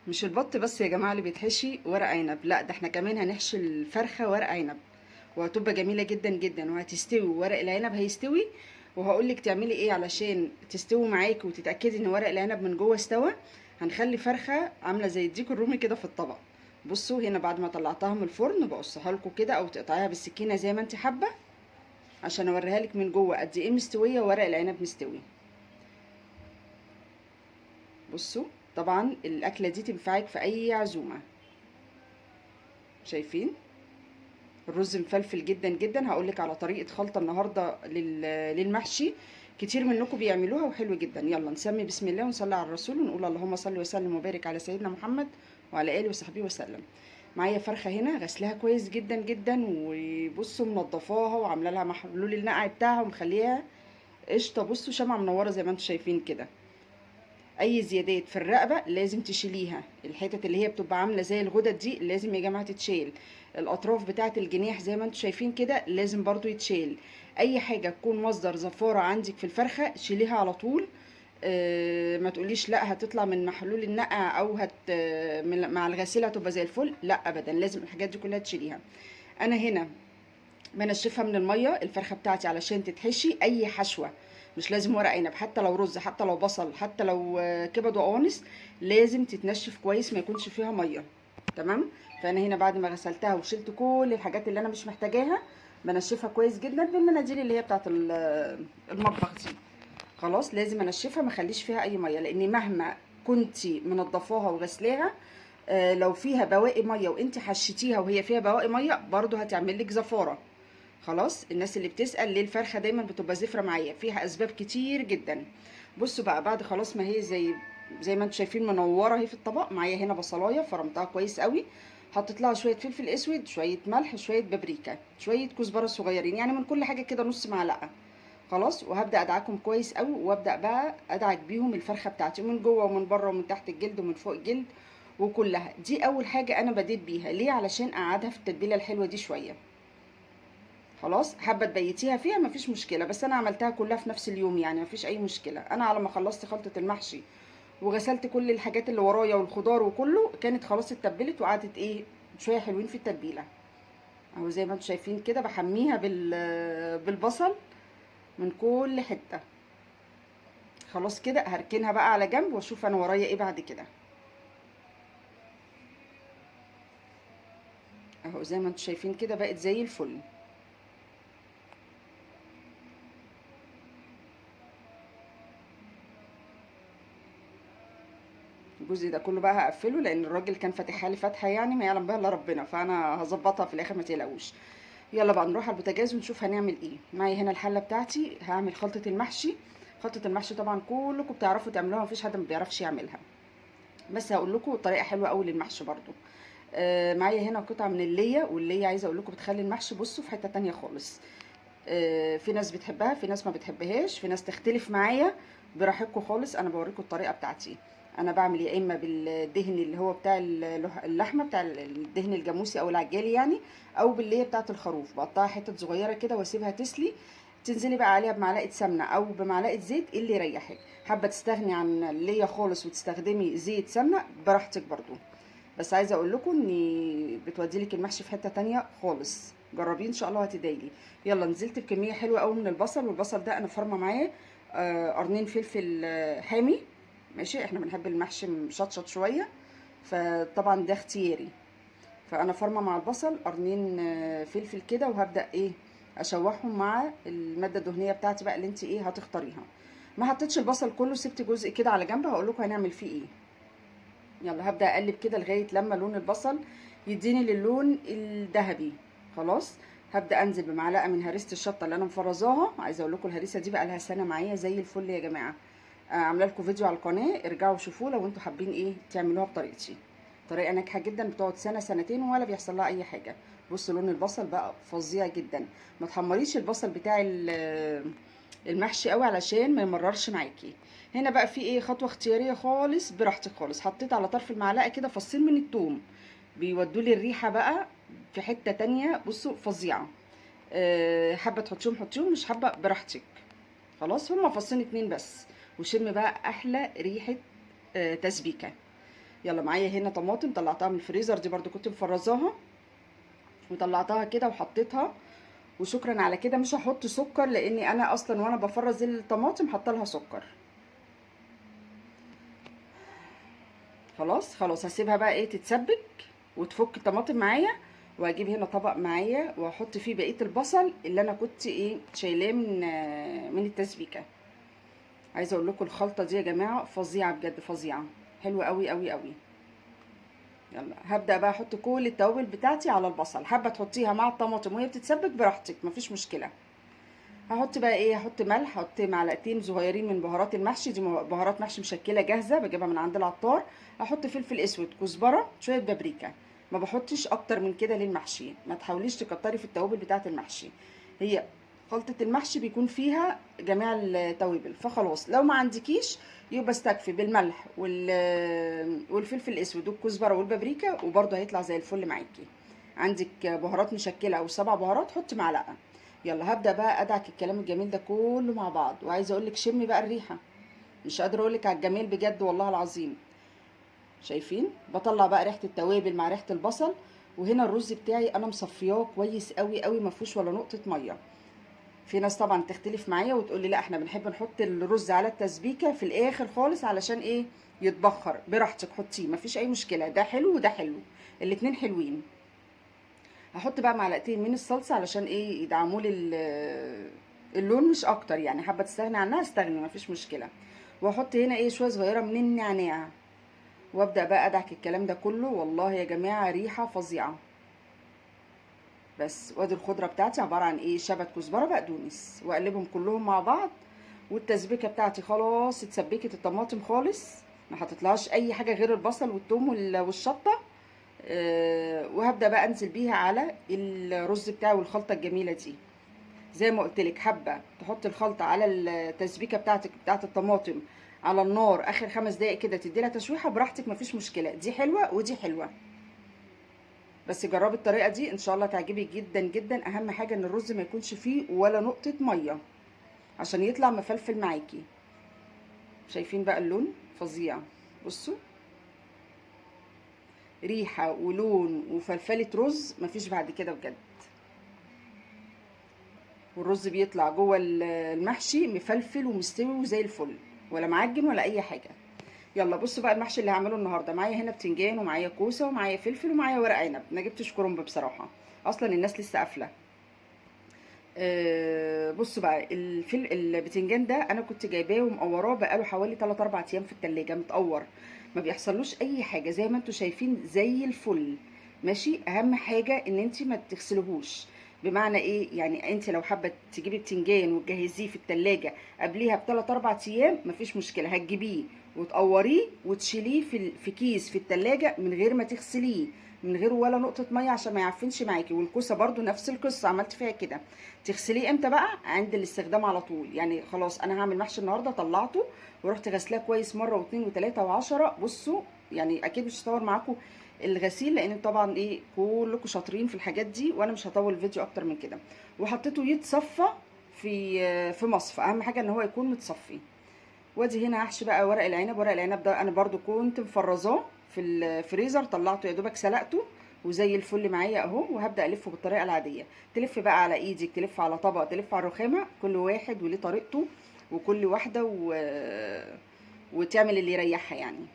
مش البط بس يا جماعة اللي بيتحشي ورق عنب، لا ده احنا كمان هنحشي الفرخة ورق عنب، وهتبقى جميلة جدا جدا وهتستوي ورق العنب هيستوي. وهقولك تعملي ايه علشان تستوي معاكي وتتأكدي ان ورق العنب من جوه استوى. هنخلي فرخة عاملة زي الديك الرومي كده في الطبق. بصوا هنا بعد ما طلعتها من الفرن بقصها لكم كده او تقطعيها بالسكينة زي ما انت حابة، عشان اوريها لك من جوه قد ايه مستوية وورق العنب مستوي. بصوا طبعا الاكلة دي تنفعك في اي عزومة. شايفين الرز مفلفل جدا جدا. هقولك على طريقة خلطة النهاردة للمحشي، كتير منكم بيعملوها وحلو جدا. يلا نسمي بسم الله ونصلي على الرسول ونقول اللهم صل وسلم وبارك على سيدنا محمد وعلى آله وصحبه وسلم. معايا فرخة هنا غسلها كويس جدا جدا، وبصوا منضفاها وعامله لها محلول النقع بتاعها ومخليها قشطة. بصوا شمعة منورة زي ما انتم شايفين كده. اي زيادات في الرقبه لازم تشيليها، الحتت اللي هي بتبقى عامله زي الغدد دي لازم يا جماعه تتشيل. الاطراف بتاعه الجناح زي ما انتم شايفين كده لازم برضو يتشيل. اي حاجه تكون مصدر زفاره عندك في الفرخه شيليها على طول. ما تقوليش لا هتطلع من محلول النقع او مع الغسيل هتبقى زي الفل، لا ابدا، لازم الحاجات دي كلها تشيليها. انا هنا بنشفها من الميه الفرخه بتاعتي علشان تتحشي اي حشوه. مش لازم ورق عنب، حتى لو رز، حتى لو بصل، حتى لو كبد وقوانص، لازم تتنشف كويس ما يكونش فيها ميه. تمام. فانا هنا بعد ما غسلتها وشلت كل الحاجات اللي انا مش محتاجاها بنشفها كويس جدا بالمناديل اللي هي بتاعت المطبخ دي. خلاص لازم انشفها ما اخليش فيها اي ميه، لان مهما كنتي منضفاها وغسلاها لو فيها بواقي ميه وانت حشيتيها وهي فيها بواقي ميه برضو هتعمل لك زفاره. خلاص الناس اللي بتسأل ليه الفرخة دايما بتبقى زفرة معايا، فيها اسباب كتير جدا. بصوا بقى بعد خلاص ما هي زي ما انتم شايفين منوره اهي في الطبق. معايا هنا بصلايه فرمتها كويس قوي، حطيت لها شويه فلفل اسود، شويه ملح، شويه بابريكا، شويه كزبره صغيرين، يعني من كل حاجه كده نص معلقه. خلاص وهبدا ادعكم كويس قوي، وابدا بقى ادعك بيهم الفرخه بتاعتي من جوه ومن بره ومن تحت الجلد ومن فوق الجلد وكلها. دي اول حاجه انا بديت بيها ليه، علشان اقعدها في التتبيله الحلوه دي شويه. خلاص حابه تبيتيها فيها مفيش مشكله، بس انا عملتها كلها في نفس اليوم يعني مفيش اي مشكله. انا على ما خلصت خلطه المحشي وغسلت كل الحاجات اللي ورايا والخضار وكله كانت خلاص اتبلت وقعدت ايه شويه حلوين في التتبيله. اهو زي ما انتم شايفين كده بحميها بالبصل من كل حته. خلاص كده هركنها بقى على جنب واشوف انا ورايا ايه بعد كده. اهو زي ما انتم شايفين كده بقت زي الفل. الجزء ده كله بقى هقفله لان الراجل كان فاتحها لي فتحه يعني ما يعلم بها الا ربنا، فانا هظبطها في الاخر ما تقلقوش. يلا بقى نروح على البوتاجاز ونشوف هنعمل ايه. معايا هنا الحله بتاعتي هعمل خلطه المحشي. خلطه المحشي طبعا كلكم بتعرفوا تعملوها، مفيش حد ما بيعرفش يعملها، بس هقول لكم طريقه حلوه قوي للمحشي برضو. معايا هنا قطعه من الليه، والليه عايزه اقول لكم بتخلي المحشي بصوا في حته تانية خالص. في ناس بتحبها، في ناس ما بتحبهاش، في ناس تختلف معايا، براحتكم خالص. انا بوريكم الطريقه بتاعتي. انا بعمل يا اما بالدهن اللي هو بتاع اللحمه، بتاع الدهن الجاموسي او العجالي يعني، او بالليه بتاعه الخروف. بقطعها حتت صغيره كده واسيبها تسلي. تنزلي بقى عليها بمعلقه سمنه او بمعلقه زيت اللي يريحك. حابه تستغني عن الليه خالص وتستخدمي زيت سمنه براحتك برضو، بس عايزه اقول لكم ان بتودي لك المحشي في حته تانية خالص. جربيه ان شاء الله هتدعيلي. يلا نزلت بكميه حلوه قوي من البصل، والبصل ده انا فارمه معاه قرنين فلفل حامي. ماشي احنا بنحب المحشي مشطشط شويه، فطبعا ده اختياري. فانا فارمه مع البصل قرنين فلفل كده، وهبدا ايه اشوحهم مع الماده الدهنيه بتاعتي بقى اللي انت ايه هتختاريها. ما حطيتش البصل كله، سبت جزء كده على جنب هقول لكم هنعمل فيه ايه. يلا هبدأ اقلب كده لغاية لما لون البصل يديني للون الذهبي. خلاص هبدأ انزل بمعلقة من هريسة الشطة اللي انا مفرزاها. عايزة اقول لكم الهريسة دي بقى لها سنة معايا زي الفل يا جماعة. عامله لكم فيديو على القناة، ارجعوا شوفوه لو انتوا حابين ايه تعملوها بطريقتي. طريقة ناجحة جدا، بتقعد سنة سنتين ولا بيحصل لها اي حاجة. بصوا لون البصل بقى فظيع جدا. ما تحمريش البصل بتاع المحشي قوي علشان ما يمررش معاكي. هنا بقى في ايه خطوه اختياريه خالص براحتك خالص. حطيت على طرف المعلقه كده فصين من الثوم، بيودوا لي الريحه بقى في حته تانية بصوا فظيعه. حابه تحطيهم حطيهم، مش حابه براحتك. خلاص هما فصين اتنين بس، وشم بقى احلى ريحه تسبيكه. يلا معايا هنا طماطم طلعتها من الفريزر، دي برضو كنت مفرزاها وطلعتها كده وحطيتها، وشكرا على كده. مش هحط سكر لاني انا اصلا وانا بفرز الطماطم حاطه لها سكر. خلاص خلاص هسيبها بقى ايه تتسبك وتفك الطماطم معايا، وهجيب هنا طبق معايا واحط فيه بقيه البصل اللي انا كنت ايه شايلاه من التسبيكه. عايزه اقول لكم الخلطه دي يا جماعه فظيعه بجد، فظيعه حلوه قوي قوي قوي. يلا هبدا بقى احط كل التوابل بتاعتي على البصل، حابه تحطيها مع الطماطم وهي بتتسبك براحتك مفيش مشكله. هحط بقى ايه، هحط ملح، هحط معلقتين صغيرين من بهارات المحشي، دي بهارات محشي مشكله جاهزه بجيبها من عند العطار. هحط فلفل اسود، كزبره، شويه بابريكا. ما بحطش اكتر من كده للمحشي، ما تحاوليش تكتري في التوابل بتاعه المحشي. هي خلطه المحشي بيكون فيها جميع التوابل، فخلاص لو ما عندكيش يبقى استكفي بالملح والفلفل الاسود والكزبره والبابريكا، وبرده هيطلع زي الفل معاكي. عندك بهارات مشكله او 7 بهارات حطي معلقه. يلا هبدا بقى ادعك الكلام الجميل ده كله مع بعض، وعايزه اقول لك شمي بقى الريحه، مش قادره اقول لك على الجمال بجد والله العظيم. شايفين بطلع بقى ريحه التوابل مع ريحه البصل. وهنا الرز بتاعي انا مصفياه كويس قوي قوي، ما فيهوش ولا نقطه ميه. في ناس طبعا تختلف معايا وتقول لي لا احنا بنحب نحط الرز على التسبيكه في الاخر خالص علشان ايه يتبخر. براحتك حطيه مفيش اي مشكله، ده حلو وده حلو، الاتنين حلوين. هحط بقى معلقتين من الصلصه علشان ايه يدعموا لي اللون مش اكتر، يعني حابه تستغني عنها استغني مفيش مشكله. واحط هنا ايه شويه صغيره من النعناع، وابدا بقى ادعك الكلام ده كله. والله يا جماعه ريحه فظيعه. بس وادي الخضره بتاعتي عباره عن ايه شبت كزبره بقدونس، واقلبهم كلهم مع بعض. والتسبيكه بتاعتي خلاص اتسبكت الطماطم خالص، ما حطيتلهاش اي حاجه غير البصل والثوم والشطه. وهبدا بقى انزل بيها على الرز بتاعي والخلطه الجميله دي. زي ما قلت لك حابه تحطي الخلطه على التسبيكه بتاعتك بتاعت الطماطم على النار اخر 5 دقايق كده تدي لها تشويحه براحتك مفيش مشكله، دي حلوه ودي حلوه. بس جربي الطريقه دي ان شاء الله تعجبك جدا جدا. اهم حاجه ان الرز ما يكونش فيه ولا نقطه ميه عشان يطلع مفلفل معاكي. شايفين بقى اللون فظيع، بصوا ريحه ولون وفلفله رز مفيش بعد كده بجد. والرز بيطلع جوه المحشي مفلفل ومستوي وزي الفل، ولا معجن ولا اي حاجه. يلا بصوا بقى المحشي اللي هعمله النهارده. معايا هنا بتنجان ومعايا كوسه ومعايا فلفل ومعايا ورق عنب، ما جبتش كرنب بصراحه اصلا الناس لسه قافله. بصوا بقى البتنجان ده انا كنت جايباه ومقوراه بقاله حوالي 3 4 ايام في التلاجة متقور، ما بيحصلوش اي حاجه زي ما انتم شايفين زي الفل. ماشي، اهم حاجه ان انت ما تغسلوهوش. بمعنى ايه يعني، انت لو حابه تجيبي بتنجان وتجهزيه في التلاجة قبليها ب3 4 ايام مفيش مشكله، هتجيبيه وتقوريه وتشيليه في كيس في التلاجة من غير ما تغسليه، من غير ولا نقطه ميه عشان ما يعفنش معاكي. والكوسه برضو نفس القصه عملت فيها كده. تغسليه امتى بقى؟ عند الاستخدام على طول. يعني خلاص انا هعمل محشي النهارده طلعته ورحت غسلاه كويس مره واثنين وثلاثه وعشرة. بصوا يعني اكيد مش هطول معاكم الغسيل لان طبعا ايه كلكم شاطرين في الحاجات دي وانا مش هطول الفيديو اكتر من كده. وحطيته يتصفى في مصفى، اهم حاجه ان هو يكون متصفي. وادي هنا هحشي بقى ورق العنب. ورق العنب ده انا برضو كنت مفرزاه في الفريزر، طلعته يا دوبك سلقته وزي الفل معايا اهو. وهبدا الفه بالطريقه العاديه، تلف بقى على ايدك، تلف على طبق، تلف على الرخامه، كل واحد وليه طريقته وكل واحده وتعمل اللي يريحها يعني.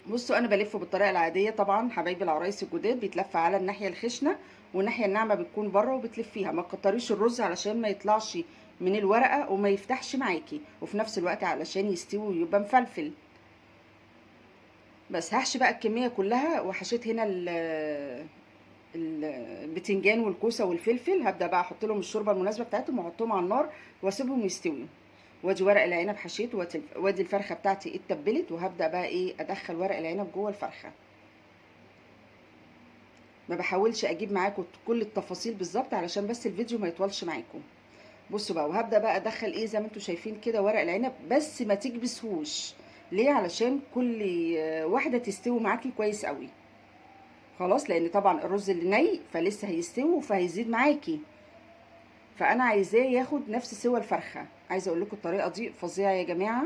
بصوا انا بلفه بالطريقه العاديه. طبعا حبايبي العرايس الجداد بيتلف على الناحيه الخشنه، والناحيه الناعمه بتكون بره وبتلفيها. ما تكتريش الرز علشان ما يطلعش من الورقه وما يفتحش معاكي، وفي نفس الوقت علشان يستوي ويبقى مفلفل. بس هحشي بقى الكميه كلها. وحشيت هنا البتنجان والكوسه والفلفل، هبدا بقى احط لهم الشوربه المناسبه بتاعتهم واحطهم على النار واسيبهم يستوي. وادي ورق العنب حشيت، وادي الفرخه بتاعتي اتبلت، وهبدا بقى ايه ادخل ورق العنب جوه الفرخه. ما بحاولش اجيب معاكم كل التفاصيل بالظبط علشان بس الفيديو ما يطولش معاكم. بصوا بقى، وهبدا بقى ادخل ايه زي ما انتم شايفين كده ورق العنب، بس ما تكبسهوش. ليه؟ علشان كل واحده تستوي معاكي كويس قوي. خلاص، لان طبعا الرز اللي ني فلسه هيستوي فهيزيد معاكي، فانا عايزاه ياخد نفس سوى الفرخه. عايزه اقول لكم الطريقه دي فظيعه يا جماعه.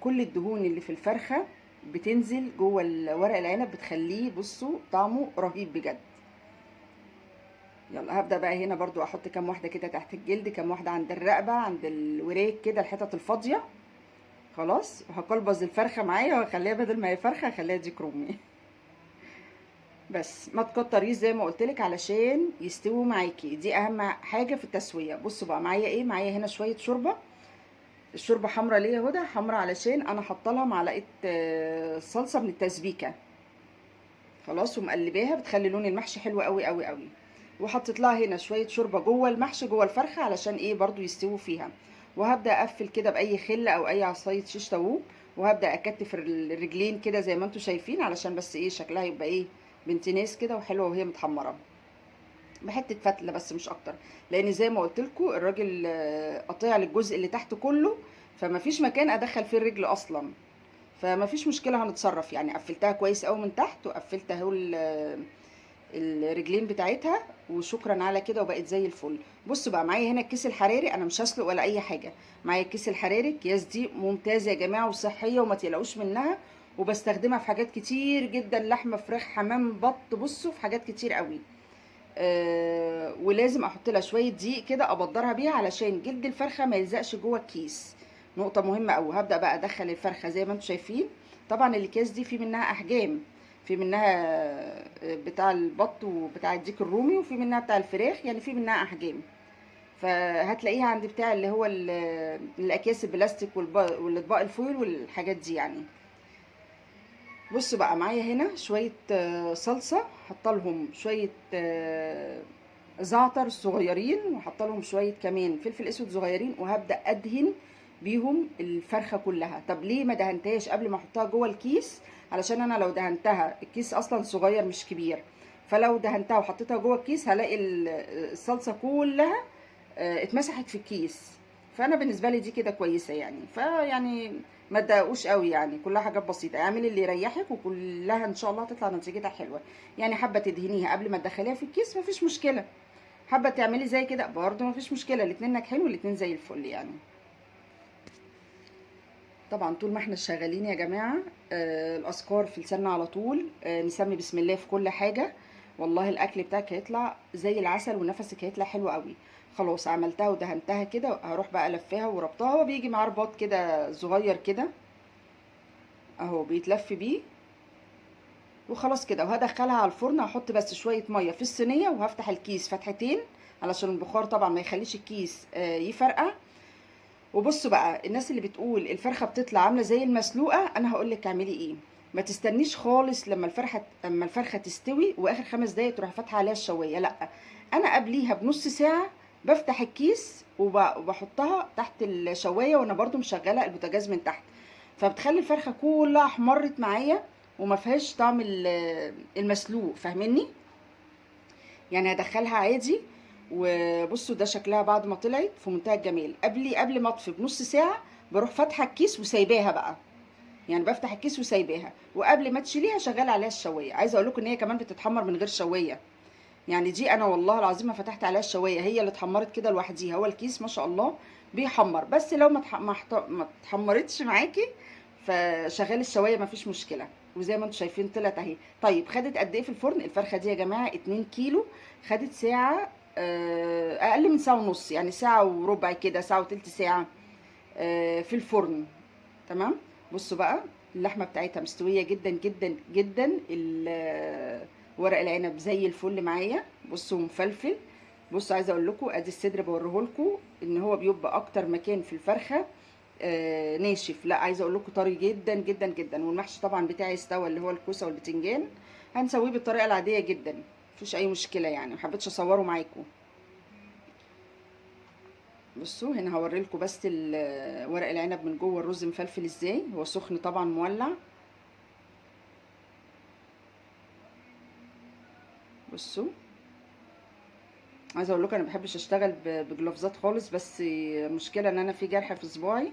كل الدهون اللي في الفرخه بتنزل جوه ورق العنب، بتخليه بصوا طعمه رهيب بجد. يلا هبدأ بقى هنا برضو احط كام واحدة كده تحت الجلد، كام واحدة عند الرقبة، عند الوراك كده، الحتت الفاضية. خلاص، وهقلبز الفرخة معايا واخليها بدل ما هي فرخة اخليها ديك رومي. بس ما تكتريش زي ما قلتلك علشان يستووا معاكي، دي اهم حاجة في التسوية. بصوا بقى معايا ايه، معايا هنا شوية شوربة. الشوربة حمرا ليه يا هدى؟ حمرا علشان انا حاطه لها معلقة صلصة من التسبيكة. خلاص، ومقلباها بتخلي لون المحشي حلو قوي قوي قوي. وحطيت لها هنا شويه شوربه جوه المحشي جوه الفرخه علشان ايه برضو يستووا فيها. وهبدا اقفل كده باي خله او اي عصايه شيش طاووق، وهبدا اكتف الرجلين كده زي ما انتم شايفين، علشان بس ايه شكلها يبقى ايه بنت ناس كده وحلوه وهي متحمره بحته فتله بس مش اكتر. لان زي ما قلت لكم الراجل قطع للجزء اللي تحت كله، فما فيش مكان ادخل فيه الرجل اصلا. فما فيش مشكله، هنتصرف يعني. قفلتها كويس قوي من تحت، وقفلت اهو الرجلين بتاعتها، وشكرا على كده وبقت زي الفل. بصوا بقى معايا هنا الكيس الحراري، انا مش هسلق ولا اي حاجه. معايا الكيس الحراري، الكياس دي ممتازه يا جماعه وصحيه وما تقلقوش منها، وبستخدمها في حاجات كتير جدا، لحمه، فراخ، حمام، بط، بصوا في حاجات كتير قوي. ولازم احط لها شويه دقيق كده ابدرها بيها علشان جلد الفرخه ما يلزقش جوه الكيس. نقطه مهمه قوي. هبدا بقى ادخل الفرخه زي ما انتم شايفين. طبعا الاكياس دي في منها احجام، في منها بتاع البط وبتاع الديك الرومي، وفي منها بتاع الفراخ، يعني في منها احجام. فهتلاقيها عند بتاع اللي هو الاكياس البلاستيك والاطباق الفويل والحاجات دي يعني. بصوا بقى معايا هنا شويه صلصه، حاطه لهم شويه زعتر صغيرين، وحاطه لهم شويه كمان فلفل اسود صغيرين، وهبدا ادهن بيهم الفرخه كلها. طب ليه ما دهنتهاش قبل ما احطها جوه الكيس؟ علشان انا لو دهنتها، الكيس اصلا صغير مش كبير، فلو دهنتها وحطيتها جوه الكيس هلاقي الصلصه كلها اتمسحت في الكيس. فانا بالنسبه لي دي كده كويسه يعني. فيعني ما تضايقوش قوي يعني، كلها حاجات بسيطه، اعملي اللي يريحك وكلها ان شاء الله تطلع نتيجتها حلوه. يعني حابه تدهنيها قبل ما تدخليها في الكيس مفيش مشكله، حابه تعملي زي كده برضه مفيش مشكله، الاتنين ناجحين والاتنين زي الفل يعني. طبعا طول ما احنا شغالين يا جماعه الاذكار في لساننا على طول، نسمي بسم الله في كل حاجه. والله الاكل بتاعك هيطلع زي العسل ونفسك هيطلع حلو قوي. خلاص عملتها ودهنتها كده، هروح بقى لفاها وربطها، وبيجي معاه رباط كده صغير كده اهو بيتلف بيه. وخلاص كده، وهدخلها على الفرن. هحط بس شويه ميه في الصينيه، وهفتح الكيس فتحتين علشان البخار طبعا ما يخليش الكيس يفرقع. وبصوا بقى، الناس اللي بتقول الفرخه بتطلع عامله زي المسلوقه، انا هقول لك اعملي ايه. ما تستنيش خالص لما الفرخه تستوي واخر 5 دقايق تروح فاتحه عليها الشوايه، لا. انا قبليها بنص ساعه بفتح الكيس وبحطها تحت الشوايه، وانا برضو مشغله البوتاجاز من تحت، فبتخلي الفرخه كلها احمرت معايا وما فيهاش طعم المسلوق، فاهمني؟ يعني هدخلها عادي. وبصوا ده شكلها بعد ما طلعت في منتهى الجمال. قبل ما اطفي بنص ساعه بروح فاتحه الكيس وسايباها بقى، يعني بفتح الكيس وسايباها. وقبل ما تشيليها شغاله عليها الشوايه. عايزه اقول لكم ان هي كمان بتتحمر من غير شوايه، يعني دي انا والله العظيم ما فتحت عليها الشوايه، هي اللي اتحمرت كده لوحديها. هو الكيس ما شاء الله بيحمر، بس لو ما اتحمرتش معاكي فشغال الشوايه مفيش مشكله. وزي ما انتم شايفين طلعت اهي. طيب خدت قد ايه في الفرن الفرخه دي يا جماعه؟ 2 كيلو. خدت ساعه، اقل من ساعه ونص، يعني ساعه وربع كده، ساعه وتلت ساعه في الفرن. تمام. بصوا بقى اللحمه بتاعتها مستويه جدا جدا جدا. ورق العنب زي الفل معايا، بصوا مفلفل. بصوا عايزه اقول لكم ادي الصدر بوريه لكم ان هو بيبقى اكتر مكان في الفرخه ناشف، لا عايزه اقول لكم طري جدا جدا جدا. والمحشي طبعا بتاعي استوى، اللي هو الكوسه والبتنجان، هنسويه بالطريقه العاديه جدا، مفيش اي مشكله يعني. محبتش اصوره معاكم. بصوا هنا هوريلكم بس ورق العنب من جوه الرز مفلفل ازاي، هو سخن طبعا مولع. بصوا عايزه اقول لكم انا مبحبش اشتغل بجلافزات خالص، بس مشكله ان انا في جرح في صباعي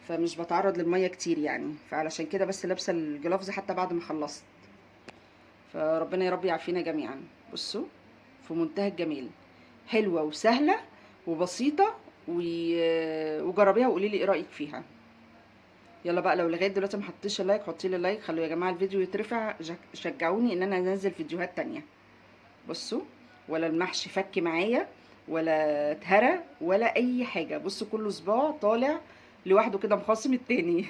فمش بتعرض للميه كتير يعني، فعلشان كده بس لابسه الجلافز حتى بعد ما خلصت. فربنا يا رب يعافينا جميعا. بصوا في منتهى الجمال، حلوه وسهله وبسيطه. وجربيها وقولي لي ايه رايك فيها. يلا بقى، لو لغايه دلوقتي ما حطيتش لايك حطي لي لايك، خلوا يا جماعه الفيديو يترفع، شجعوني ان انا انزل فيديوهات تانية. بصوا، ولا المحشي فك معايا ولا اتهرى ولا اي حاجه. بصوا كله صباع طالع لوحده كده مخاصم التاني.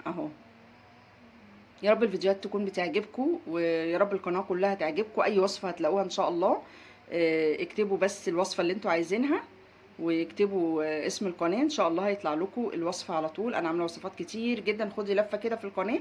اهو. يا رب الفيديوهات تكون بتعجبكم، ويا رب القناه كلها تعجبكم. اي وصفه هتلاقوها ان شاء الله، اكتبوا بس الوصفه اللي انتوا عايزينها، واكتبوا اسم القناه، ان شاء الله هيطلع لكم الوصفه على طول. انا عامله وصفات كتير جدا، خدي لفه كده في القناه.